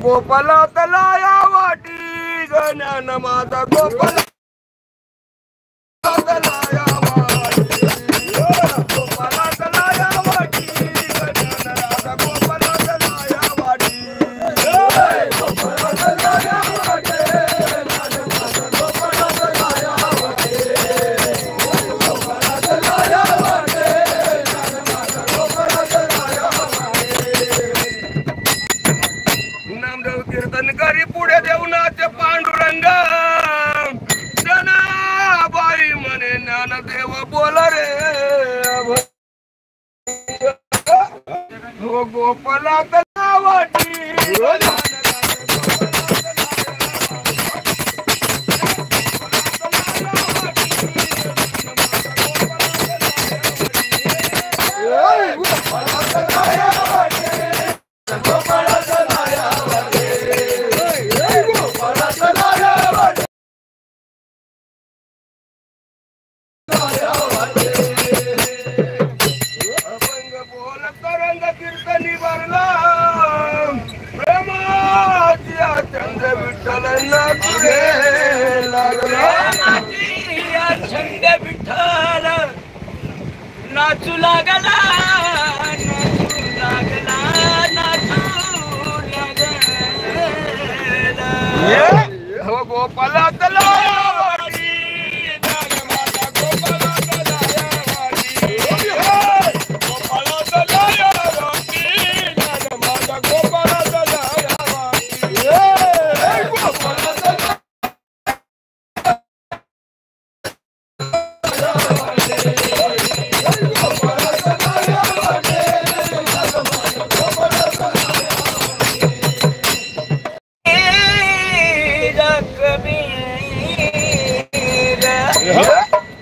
गोपाला तला या वाटी गण्यान माझा गोपाला तला या वाटी गोपाला तला या वाटी गण्यान माझा गोपाला तला या वाटी गोपाला तला या वाटी गोपाला तला या वाटी गोपाला तला या वाटी गोपाला तला या वाटी नामदेव कीर्तन करी पुढे देवनाथ पांडुरंग जनाबाई म्हणे ज्ञानदेव बोल रे हो गोपाला तला वाटी तरंग कीर्तनी भरला प्रेमाच्या चंद विठ्ठल नाचुरे लागला छंद विठ्ठल नाचू लागला नाचू लागला हो गोपाला तला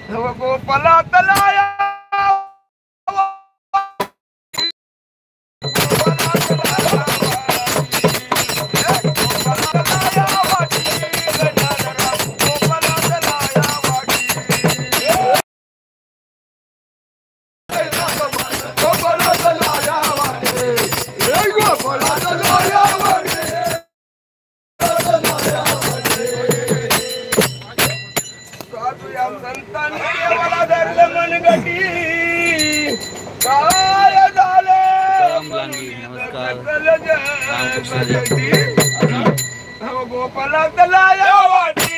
गोपाला तला संतांनी देवाला धरलं मनगटी काय झालं हो गोपाला तला या वाटी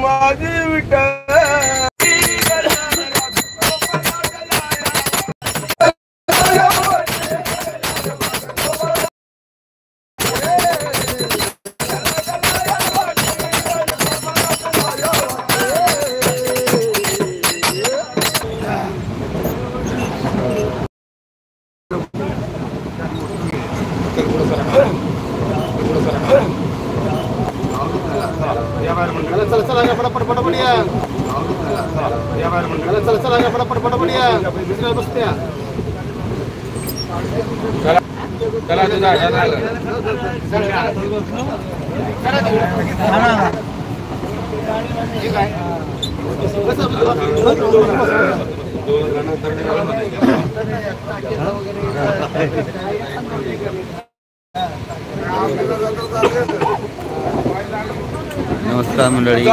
माझी विठ्ठल नमस्कार मंडळी.